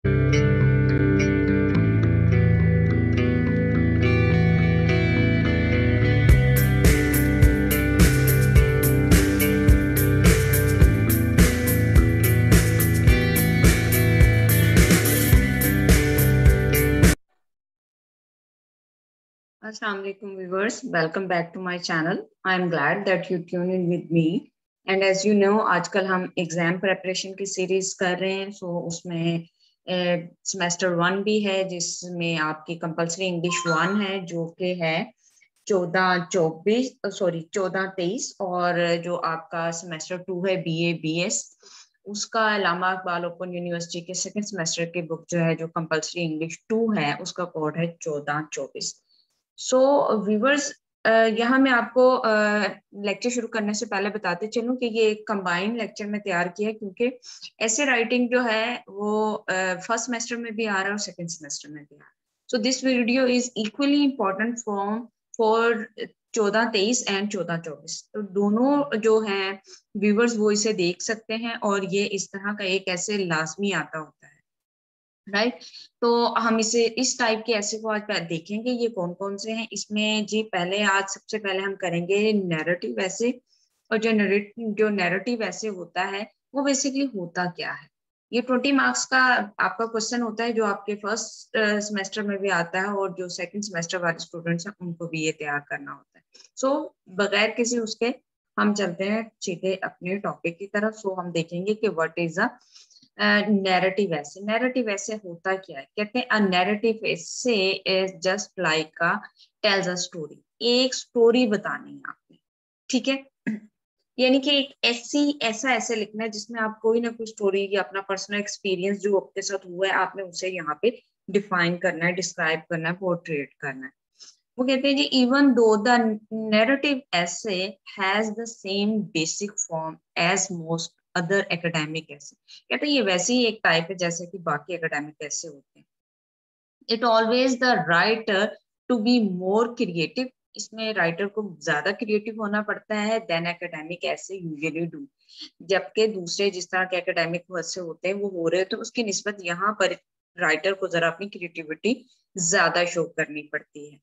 Assalamu alaikum viewers, welcome back to my channel. I am glad that you tune in with me. And as you know, आजकल हम exam preparation की series कर रहे हैं. सो उसमें semester 1 भी है जिसमें आपकी कंपलसरी इंग्लिश 1 है जो कि है 14-23 और जो आपका सेमेस्टर 2 है BA BS उसका इलामा इकबाल ओपन यूनिवर्सिटी के सेकंड सेमेस्टर की बुक जो है जो कंपलसरी इंग्लिश 2 है उसका कोड है 14-24. सो व्यूवर्स, यहाँ मैं आपको लेक्चर शुरू करने से पहले बताते चलूं कि ये एक कंबाइंड लेक्चर में तैयार किया है क्योंकि ऐसे राइटिंग जो है वो फर्स्ट सेमेस्टर में भी आ रहा है और सेकंड सेमेस्टर में भी आ रहा है. So this video is equally important for 14-23 and 14-24. तो दोनों जो हैं व्यूवर्स वो इसे देख सकते हैं और ये इस तरह का एक ऐसे लाजमी आता होता है, राइट. तो हम इसे इस टाइप के ऐसे को आज देखेंगे. ये कौन कौन से हैं इसमें जी. आज सबसे पहले हम करेंगे नैरेटिव ऐसे. और जो नैरेटिव ऐसे होता है वो बेसिकली होता क्या है. ये 20 मार्क्स का आपका क्वेश्चन होता है जो आपके फर्स्ट सेमेस्टर में भी आता है और जो सेकंड सेमेस्टर वाले स्टूडेंट्स हैं उनको भी ये तैयार करना होता है. सो बगैर किसी उसके हम चलते हैं सीधे अपने टॉपिक की तरफ. सो हम देखेंगे कि व्हाट इज अ नैरेटिव ऐसे. नैरेटिव ऐसे होता क्या है. कहते हैं अ नैरेटिव ऐसे is just like a tales a story. एक स्टोरी बतानी है आपने, ठीक है. यानी कि एक ऐसा ऐसे लिखना है जिसमें आप कोई ना कोई स्टोरी या अपना पर्सनल एक्सपीरियंस जो आपके साथ हुआ है आपने उसे यहाँ पे डिफाइन करना है, डिस्क्राइब करना है, पोर्ट्रेट करना है. वो कहते हैं जी even though the narrative essay has the same basic form as most other academic essay. कहते हैं ये वैसे ही एक टाइप है जैसे कि बाकी एकेडमिक ऐसे होते हैं. It always the writer to be more creative. इसमें राइटर को ज्यादा क्रिएटिव होना पड़ता है than academic essay usually do. जबकि दूसरे जिस तरह के एकेडमिक ऐसे होते हैं वो हो रहे तो उसकी निस्बत यहाँ पर राइटर को जरा अपनी क्रिएटिविटी ज्यादा शो करनी पड़ती है,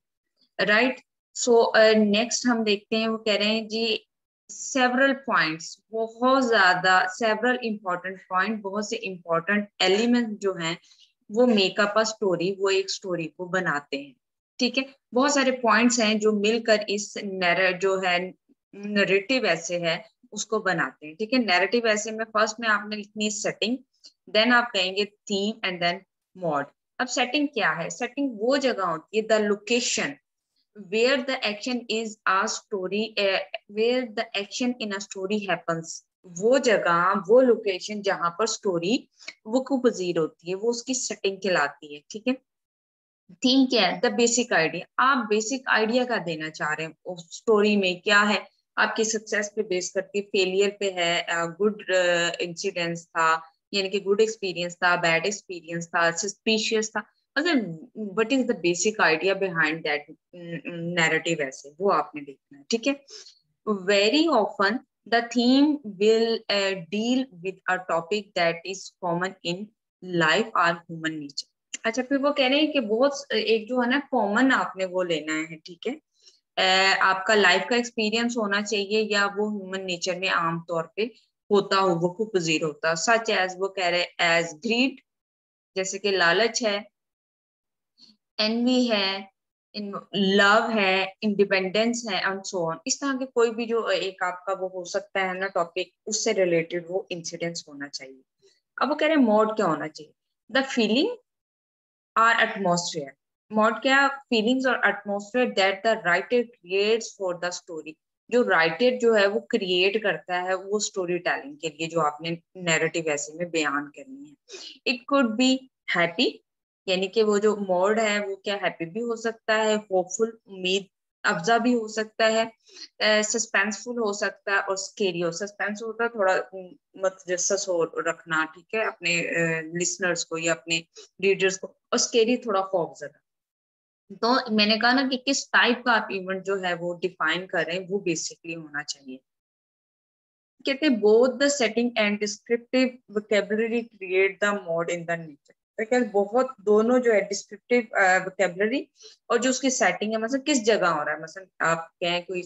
राइट. सो नेक्स्ट हम देखते हैं. वो कह रहे हैं जी सेवरल पॉइंट्स, बहुत ज्यादा सेवरल इंपॉर्टेंट पॉइंट, बहुत से इंपॉर्टेंट एलिमेंट जो हैं वो मेकअप अ स्टोरी, वो एक स्टोरी को बनाते हैं, ठीक है. बहुत सारे पॉइंट्स हैं जो मिलकर इस जो है नैरेटिव ऐसे है उसको बनाते हैं, ठीक है. नैरेटिव ऐसे में फर्स्ट में आपने लिखनी सेटिंग, देन आप कहेंगे थीम एंड देन मॉड. अब सेटिंग क्या है. सेटिंग वो जगह होती है the location where the action is a story where the action in a story happens. वो जगह, वो लोकेशन जहां पर स्टोरी वकूफ पजीर होती है वो उसकी सेटिंग कहलाती है, ठीक है. थीम क्या है. The basic idea. आप बेसिक आइडिया का देना चाह रहे हैं स्टोरी में क्या है. आपकी सक्सेस पे बेस करती है, फेलियर पे है, गुड इंसिडेंस था यानी कि गुड एक्सपीरियंस था, बैड एक्सपीरियंस था, सस्पिशियस था. मतलब what is the basic idea behind that narrative ऐसे वो आपने देखना है, ठीक है. Very often the theme will deal with a topic that is common in life और ह्यूमन नेचर. अच्छा, फिर वो कह रहे हैं कि बहुत एक जो है ना कॉमन आपने वो लेना है, ठीक है. आपका लाइफ का एक्सपीरियंस होना चाहिए या वो ह्यूमन नेचर में आम तौर पे होता हो, वो खूब पजीर होता. सच एज वो कह रहे एज ग्रीड, जैसे कि लालच है, एनवी है, लव है, इंडिपेंडेंस है एंड सो ऑन. इस तरह के कोई भी जो एक आपका वो हो सकता है ना टॉपिक, उससे रिलेटेड वो इंसिडेंट्स होना चाहिए. अब वो कह रहे हैं मोड क्या होना चाहिए. द फीलिंग और एटमोसफियर. मोड क्या. फीलिंग्स और atmosphere that the writer creates for the story. जो राइटर जो है वो क्रिएट करता है वो स्टोरी टेलिंग के लिए जो आपने नैरेटिव ऐसे में बयान करनी है. इट कुड बी हैप्पी, यानी कि वो जो मोड है वो क्या हैप्पी भी हो सकता है, होपफुल उम्मीद अफजा भी हो सकता है, सस्पेंसफुल हो सकता है और स्केरी हो. सस्पेंस होता है थोड़ा मतजस्सस हो रखना, ठीक है, अपने लिसनर्स को या अपने रीडर्स को, और स्केरी थोड़ा खौफजदा. तो मैंने कहा ना कि किस टाइप का आप इवेंट जो है वो डिफाइन कर रहे हैं वो बेसिकली होना चाहिए. कहते हैं both the setting and descriptive vocabulary create the mode in the nature. बहुत दोनों जो है डिस्क्रिप्टिव वोकेबलरी और जो उसकी सेटिंग है, मतलब किस जगह हो रहा है, मतलब आप कहें कोई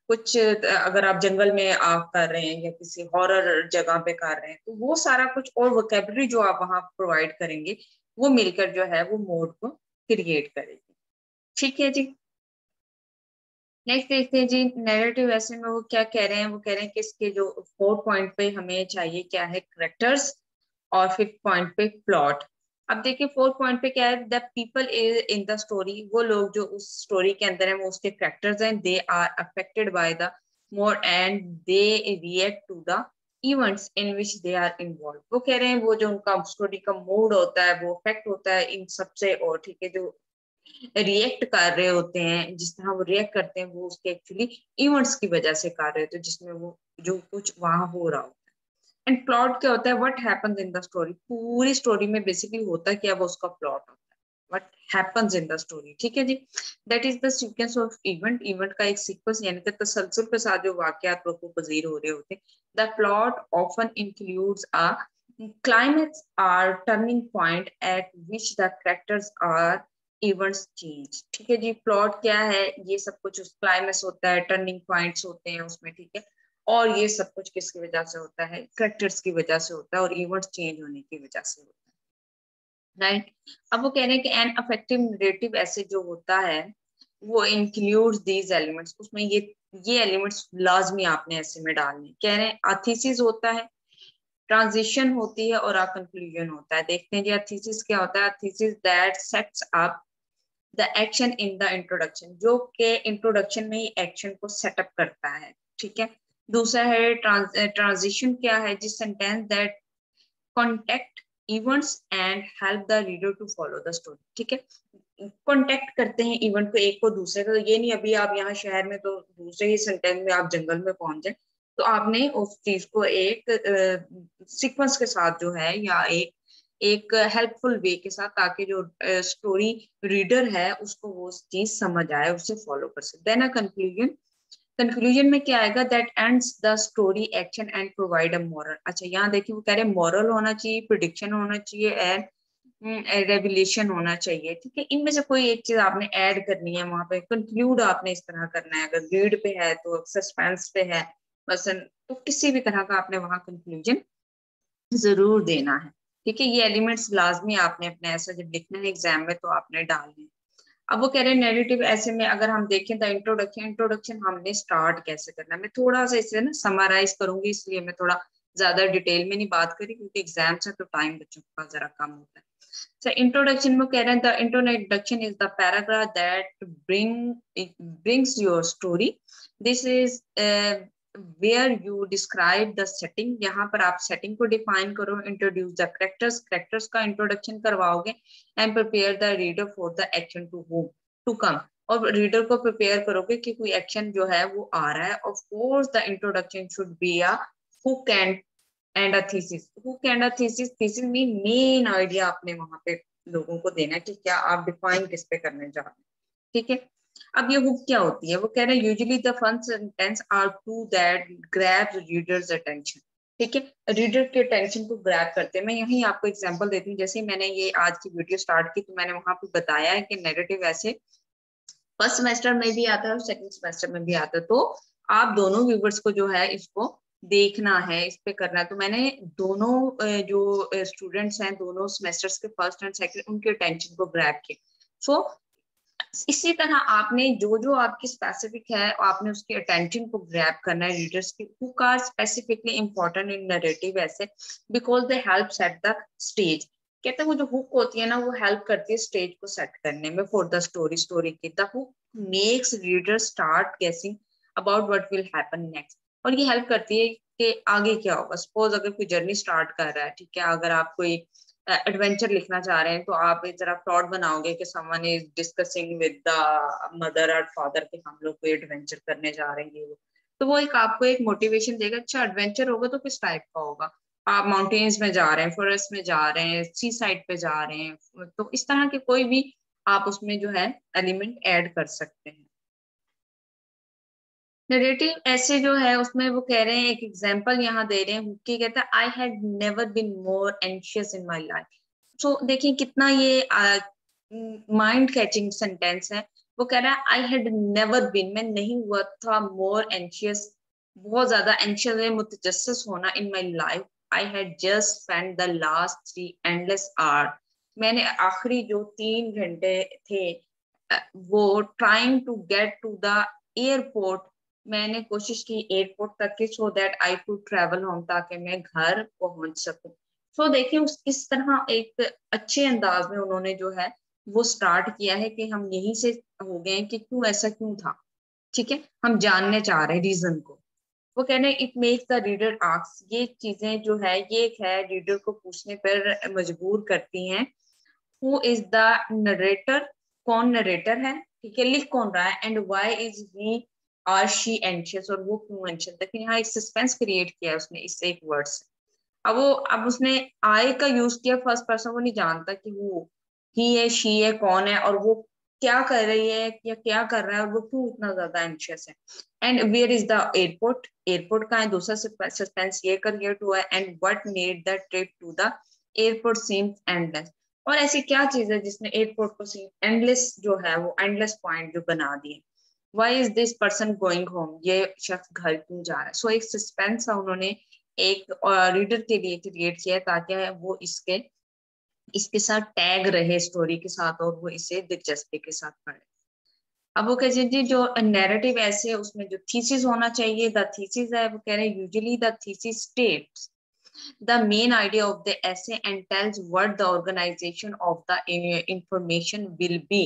कुछ अगर आप जंगल में आप कर रहे हैं या किसी हॉरर जगह पे कर रहे हैं, तो वो सारा कुछ और वोकेबलरी जो आप वहां प्रोवाइड करेंगे वो मिलकर जो है वो मोड को क्रिएट करेगी। ठीक है जी। नेक्स्ट देखते हैं जी, नैरेटिव ऐसे में वो क्या कह रहे हैं, वो कह रहे हैं कि इसके जो 4 पॉइंट पे हमें चाहिए क्या है, करेक्टर्स, और 5th पॉइंट पे प्लॉट। अब देखिए 4 पॉइंट पे क्या है, the people in the story, वो लोग जो उस स्टोरी के अंदर है वो उसके करेक्टर्स हैं, they are affected by the mode and they react to the events in which they are involve. वो कह रहे हैं वो जो उनका स्टोरी का मूड होता है वो अफेक्ट होता है इन सबसे, और ठीक है जो रिएक्ट कर रहे होते हैं, जिस तरह वो रिएक्ट करते हैं वो उसके एक्चुअली इवेंट्स की वजह से कर रहे होते हैं जिसमें वो जो कुछ वहां हो रहा होता है। एंड प्लॉट क्या होता है, what happens in the story, पूरी स्टोरी में बेसिकली होता क्या, वो उसका प्लॉट होता है, what happens in the story. ठीक है जी। That is the sequence of event, event का एक सीक्वेंस यानी कि तसलसल के साथ जो वाकयात को पजीर हो रहे होते हैं। The plot often includes a climax are turning point at which the characters are events change. ठीक है जी। प्लॉट क्या है, ये सब कुछ उस क्लाइमेक्स होता है, टर्निंग पॉइंट्स होते हैं उसमें, ठीक है, और ये सब कुछ किसकी वजह से होता है, कैरेक्टर्स की वजह से होता है और इवेंट्स चेंज होने की वजह से होता है, राइट। अब वो कह रहे हैं कि एन अफेक्टिव नरेटिव ऐसे जो होता है वो इंक्लूड्स दीज एलिमेंट्स, उसमें ये एलिमेंट्स लाजमी आपने ऐसे में डालने। कह रहे हैं थीसिस होता है, ट्रांजिशन होती है, और कंक्लूजन होता है। देखते हैं जी थीसिस क्या होता है। Thesis that sets up the action in the introduction, जो के इंट्रोडक्शन में ही एक्शन को सेटअप करता है, ठीक है। दूसरा है ट्रांजिशन क्या है, जिस sentence that contact events and help the reader to follow the story. ठीक है, कॉन्टेक्ट करते हैं इवेंट को एक को दूसरे को, तो ये नहीं अभी आप यहाँ शहर में तो दूसरे ही सेंटेंस में आप जंगल में पहुंच जाए, तो आपने उस चीज को एक सीक्वेंस के साथ जो है या एक एक हेल्पफुल वे के साथ, ताकि जो स्टोरी रीडर है उसको वो चीज समझ आए, उसे फॉलो कर सके। देन अ कंक्लूजन, कंक्लूजन में क्या आएगा, that ends the story action and provide a moral. अच्छा यहाँ देखिए वो कह रहे हैं मॉरल होना चाहिए, प्रिडिक्शन होना चाहिए एंड रेवलेशन होना चाहिए। ठीक है, इनमें से कोई एक चीज आपने ऐड करनी है वहां पे, कंक्लूड आपने इस तरह करना है, अगर रीड पे है तो सस्पेंस पे है मसलन, तो किसी भी तरह का आपने वहां कंक्लूजन जरूर देना है। ठीक है, ये एलिमेंट्स लाजमी आपने अपने ऐसा जब लिखना है एग्जाम में तो आपने डालने हैं। अब वो कह रहे हैं नैरेटिव ऐसे में अगर हम देखें द इंट्रोडक्शन, इंट्रोडक्शन हमने स्टार्ट कैसे करना है, मैं थोड़ा सा इसे ना समराइज करूंगी, इसलिए मैं थोड़ा ज्यादा डिटेल में नहीं बात करी क्योंकि एग्जाम से तो टाइम बच्चों का जरा कम होता है। So introduction में कह रहे हैं the introduction is the paragraph that brings your story. This is where you describe the setting. यहाँ पर आप setting को define करो, introduce the characters, characters का introduction करवाओगे and prepare the reader for the action to come. और reader को prepare करोगे कि कोई एक्शन जो है वो आ रहा है। Of course the introduction should be a hook and a thesis. Hook and a thesis, thesis mean main idea आपने वहां पे लोगों को देना है कि क्या आप डिफाइन किस पे करने जा रहे हैं। ठीक है, अब ये हुक क्या होती है, वो कह रहे हैं usually the first sentence or two that grabs readers attention. ठीक है, रीडर के अटेंशन को ग्रैब करते हैं। मैं यही आपको एग्जांपल देती हूँ, जैसे मैंने ये आज की वीडियो स्टार्ट की तो मैंने वहां पे बताया है कि नैरेटिव ऐसे फर्स्ट सेमेस्टर में भी आता है और सेकंड सेमेस्टर में भी आता है, तो आप दोनों व्यूवर्स को जो है इसको देखना है, इस पे करना है। तो मैंने दोनों जो स्टूडेंट्स हैं दोनों सेमेस्टर्स के फर्स्ट एंड सेकंड, उनके अटेंशन को ग्रैब किया। सो इसी तरह आपने जो जो आपकी स्पेसिफिक है आपने उसके अटेंशन को ग्रैब करना है रीडर्स की। Hook are specifically important in narrative essays because they help set the stage. कहते हैं वो जो हुक होती है ना वो हेल्प करती है स्टेज को सेट करने में फॉर द स्टोरी। स्टोरी की the hook makes reader start guessing about what will happen next, और ये हेल्प करती है कि आगे क्या होगा। सपोज अगर कोई जर्नी स्टार्ट कर रहा है, ठीक है, अगर आप कोई एडवेंचर लिखना चाह रहे हैं तो आप एक जरा प्लॉट बनाओगे कि someone is discussing with the mother और फादर कि हम लोग कोई एडवेंचर करने जा रहे हैं, तो वो एक आपको एक मोटिवेशन देगा। अच्छा एडवेंचर होगा तो किस टाइप का होगा, आप माउंटेन्स में जा रहे हैं, फॉरेस्ट में जा रहे हैं, सी साइड पे जा रहे हैं, तो इस तरह के कोई भी आप उसमें जो है एलिमेंट ऐड कर सकते हैं। नरेटिव ऐसे जो है उसमें वो कह रहे हैं, एक एग्जांपल यहाँ दे रहे हैं कि कहता है I had never been more anxious in my life. So देखिए कितना ये माइंड कैचिंग सेंटेंस है। वो कह रहा है आई हैड नेवर बीन, मैं नहीं हुआ था मोर एंशियस, बहुत ज्यादा एंशियस है मुतजस्सिस होना in my life. I had just spend the last 3 endless hour, मैंने आखिरी जो 3 घंटे थे वो trying to get to the airport, मैंने कोशिश की एयरपोर्ट तक की, so that I could travel home, ताकि मैं घर पहुंच सकूं। सो देखिए उस इस तरह एक अच्छे अंदाज में उन्होंने जो है वो स्टार्ट किया है कि हम यहीं से हो गए कि क्यों ऐसा क्यों था। ठीक है, हम जानने चाह रहे हैं रीजन को। वो कह रहे हैं it makes the reader ask, ये चीजें जो है ये एक है रीडर को पूछने पर मजबूर करती हैं। हु इज द नरेटर, कौन नरेटर है, ठीक है, लिख कौन रहा है, and why is he or she anxious, और वो क्यों एंशियस। देखिए यहाँ एक सस्पेंस क्रिएट किया है उसने इस एक वर्ड से। अब उसने आई का यूज किया फर्स्ट पर्सन, वो नहीं जानता कि वो ही है शी है कौन है, और वो क्या कर रही है या क्या कर रहा है, और वो क्यों इतना ज्यादा एंशियस है। And where is the airport, airport का है दूसरा सस्पेंस ये क्रिएट हुआ है। And what made the trip to the airport seem endless, और ऐसी क्या चीज है जिसने एयरपोर्ट को सीम एंडलेस जो है वो एंडलेस पॉइंट जो बना दिए। Why is this person going home, ये शख्स घर क्यों जा रहा है। सो एक सस्पेंस है उन्होंने एक रीडर के लिए क्रिएट किया है, ताकि वो इसके इसके साथ टैग रहे स्टोरी के साथ, और वो इसे दिलचस्पी के साथ पढ़े। अब वो कहते हैं जी जो नैरेटिव ऐसे है उसमें जो थीसिस होना चाहिए, द थीसिस है, वो कह रहे हैं usually the thesis states the main idea of the essay and tells what the organization of the information will be।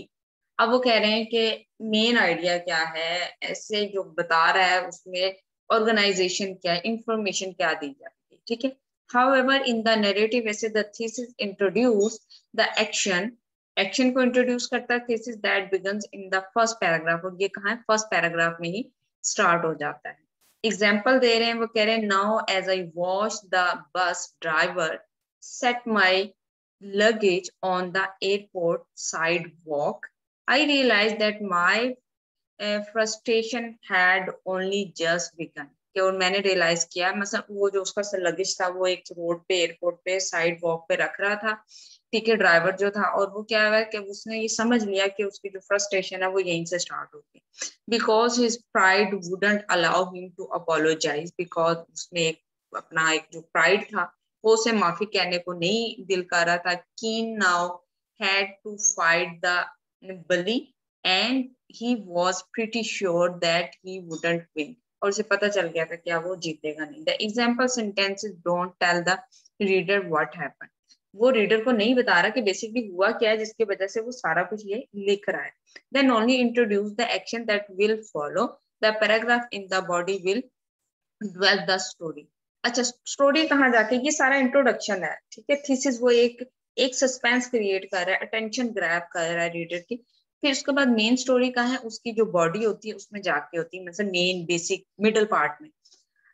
अब वो कह रहे हैं कि मेन आइडिया क्या है, ऐसे जो बता रहा है उसमें ऑर्गेनाइजेशन क्या है, इंफॉर्मेशन क्या दी जाती है। ठीक है, however in the narrative ऐसे the thesis introduce the action, action को इंट्रोड्यूस करता है thesis that begins in the first paragraph, और ये कहाँ है फर्स्ट पैराग्राफ में ही स्टार्ट हो जाता है। एग्जाम्पल दे रहे हैं, वो कह रहे हैं now as I watch the bus driver set my luggage on the airport sidewalk, I realise that my frustration had only just begun, कि और मैंने रियलाइज किया मतलब वो जो उसका लगेज था वो एक रोड पे एयरपोर्ट पे साइड वॉक पे रख रहा था। ठीक है, ड्राइवर जो था, और वो क्या हुआ कि उसने ये समझ लिया कि उसकी जो फ्रस्ट्रेशन है वो यहीं से स्टार्ट होगी। Because his pride wouldn't allow him to apologise, because उसमें एक अपना एक जो प्राइड था वो उसे माफी कहने को नहीं दिल कर रहा था। Keen now had to fight the bully and he was pretty sure that he wouldn't win, और उसे पता चल गया था क्या वो जीतेगा नहीं। The example sentences don't tell the reader what happened, वो रीडर को नहीं बता रहा कि बेसिकली हुआ क्या है जिसकी वजह से वो सारा कुछ ये लिख रहा है। Then only introduce the action that will follow, the paragraph in the body will dwell the story। अच्छा, स्टोरी कहाँ जाके, ये सारा इंट्रोडक्शन है। ठीक है, थीसिस वो एक सस्पेंस क्रिएट कर रहा है, अटेंशन ग्रैब कर रहा है रीडर की। फिर उसके बाद मेन स्टोरी कहाँ है, उसकी जो बॉडी होती है उसमें जाके होती है, मतलब मेन बेसिक मिडल पार्ट में।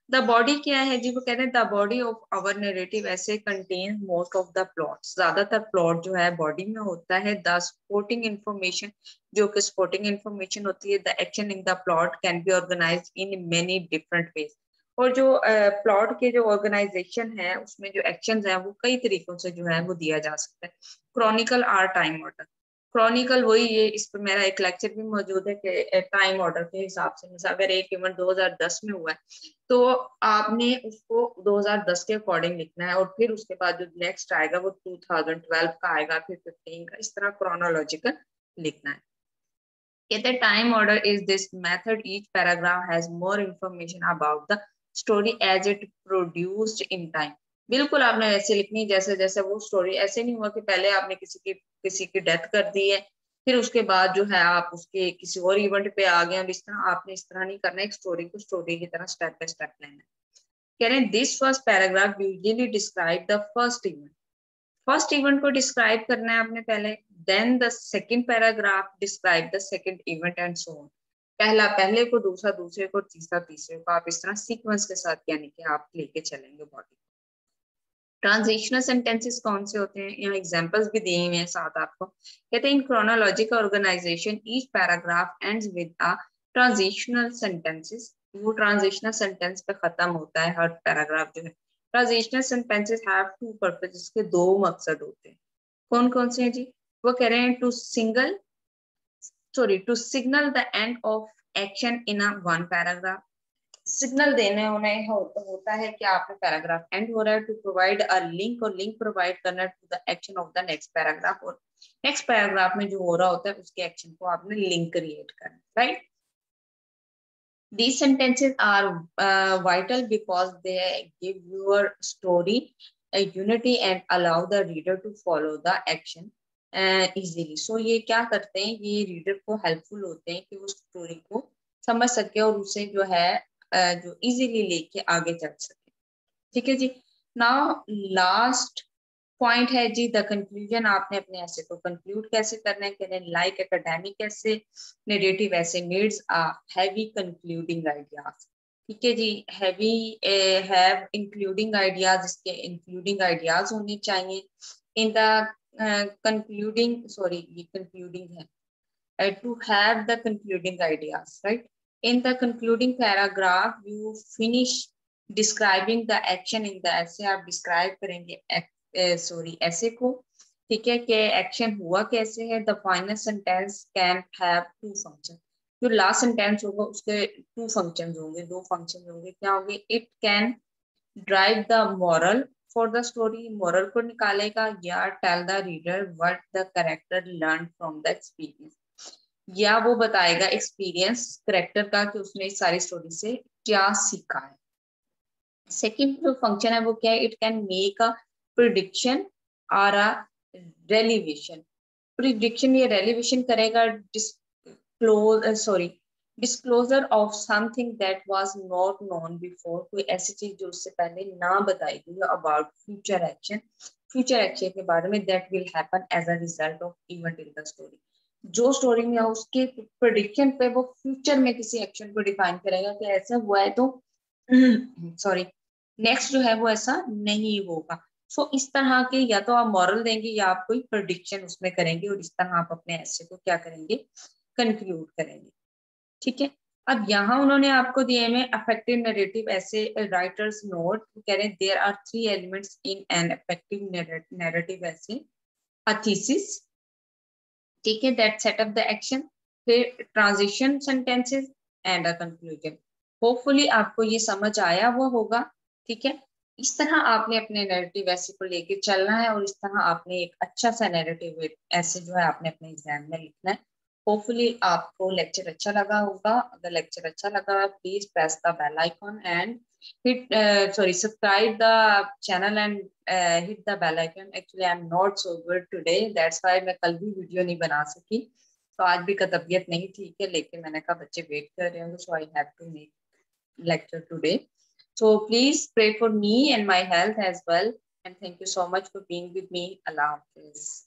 द बॉडी क्या है जी, वो कहते हैं the body of our narrative essays contain most of the plot, ज्यादातर प्लॉट जो है बॉडी में होता है। द सपोर्टिंग इंफॉर्मेशन, जो कि सपोर्टिंग इंफॉर्मेशन होती है, the action in the plot can be organise in many different ways, और जो प्लॉट के जो ऑर्गेनाइजेशन है उसमें जो एक्शंस हैं वो कई तरीकों से जो है वो दिया जा सकता है। Chronicle or time order, chronicle वही ये, इस पर मेरा एक लेक्चर भी मौजूद है कि टाइम ऑर्डर के हिसाब से, मतलब अगर एक इवेंट 2010 में हुआ है तो आपने उसको 2010 के अकॉर्डिंग लिखना है, और फिर उसके बाद जो नेक्स्ट आएगा वो 2012 का आएगा, फिर 15 का, इस तरह क्रोनोलॉजिकल लिखना है। कहते हैं time order is this method each paragraph has more information about the story as it produced in time. बिल्कुल आपने वैसे लिखनी जैसे जैसे वो स्टोरी, ऐसे नहीं हुआ कि पहले आपने किसी की डेथ कर दी है फिर उसके बाद जो है आप उसके किसी और इवेंट पे आ गए, और इस तरह आपने इस तरह नहीं करना, एक स्टोरी को स्टोरी की तरह स्टेप बाय स्टेप लेना है। कह रहे हैं this first paragraph usually describe the first event, first event को डिस्क्राइब करना है आपने पहले, then the second paragraph describe the second event and so on. पहला पहले को, दूसरा दूसरे को, तीसरा तीसरे को, आप इस तरह सीक्वेंस के साथ यानी कि आप लेके चलेंगे बॉडी। ट्रांजिशनल सेंटेंसेस कौन से होते हैं, यहाँ एग्जांपल्स भी दिए हुए हैं साथ आपको। कहते हैं in chronological organisation each paragraph ends with a transitional sentences, वो ट्रांजिशनल सेंटेंस पे खत्म होता है हर पैराग्राफ जो है। Transitional sentences have two purpose, इसके दो मकसद होते हैं। कौन कौन से हैं जी? वो कह रहे हैं to signal the end of action in a one paragraph. Signal देने उन्हें होता है कि आपने पैराग्राफ एंड हो रहा है, टू प्रोवाइड अ लिंक, और लिंक प्रोवाइड करना to the action of the next paragraph, और नेक्स्ट पैराग्राफ में जो हो रहा होता है उसके एक्शन को आपने लिंक क्रिएट करना, right. These sentences are vital because they give your story a unity and allow the reader to follow the action easily. So ये क्या करते हैं, ये रीडर को हेल्पफुल होते हैं कि वो स्टोरी को समझ सके और उसे जो है जो इजीली लेके आगे चल सके। ठीक है जी। नाउ लास्ट पॉइंट है जी द कंक्लूजन। आपने अपने ऐसे को कंक्लूड कैसे करना है, कह रहे हैं like academic essay narrative essay needs a heavy concluding ideas. ठीक है जी, हैवी हैव इंक्लूडिंग आइडियाज, इसके इंक्लूडिंग आइडियाज होने चाहिए इन द कंक्लूडिंग, सॉरी ये कंक्लूडिंग है, to have the concluding ideas, right. in the concluding paragraph you finish describing the action in the essay। आप describe करेंगे ऐसे को, ठीक है, कि एक्शन हुआ कैसे है। The final sentence can have two function. जो लास्ट सेंटेंस होगा उसके टू फंक्शंस होंगे, दो फंक्शन होंगे। क्या होंगे? It can drive the moral for the story, moral को निकालेगा, या tell the reader what the character learn from the experience, या वो बताएगा एक्सपीरियंस करेक्टर का कि उसने इस सारी स्टोरी से क्या सीखा है। सेकंड जो फंक्शन है वो क्या है? It can make a prediction or a revelation. Prediction या रेलिवेशन करेगा, disclosure of something that was not known before. कोई ऐसी चीज जो उससे पहले ना बताई गई about future action, future action के बारे में, that will happen as a result of event in the story. जो स्टोरी में उसके प्रेडिक्शन पे वो फ्यूचर में किसी एक्शन को डिफाइन करेगा कि ऐसा हुआ है तो सॉरी नेक्स्ट जो है वो ऐसा नहीं होगा। सो इस तरह के या तो आप मॉरल देंगे या आप कोई प्रेडिक्शन उसमें करेंगे, और इस तरह आप अपने ऐसे को क्या करेंगे? कंक्लूड करेंगे। ठीक है। अब यहाँ उन्होंने आपको दिए में affective narrative essays writers note कह रहे हैं there are 3 elements in an affective narrative essays, a thesis, ठीक है, that set up the action, फिर transition sentences and a conclusion. Hopefully आपको ये समझ आया वो होगा। ठीक है, इस तरह आपने अपने नैरेटिव ऐसे को लेके चलना है, और इस तरह आपने एक अच्छा सा नैरेटिव ऐसे जो है आपने अपने एग्जाम में लिखना है। होपफुली आपको लेक्चर अच्छा लगा होगा। अगर लेक्चर अच्छा लगा please press the bell icon and hit subscribe the channel and hit the bell icon। Actually I'm not so good today, that's why मैं कल भी वीडियो नहीं बना सकी। तो आज भी का तबीयत नहीं ठीक है, लेकिन मैंने कहा बच्चे वेट कर रहे होंगे, so I have to make lecture today। So please pray for me and my health as well, and thank you so much for being with me। Allah Hafiz।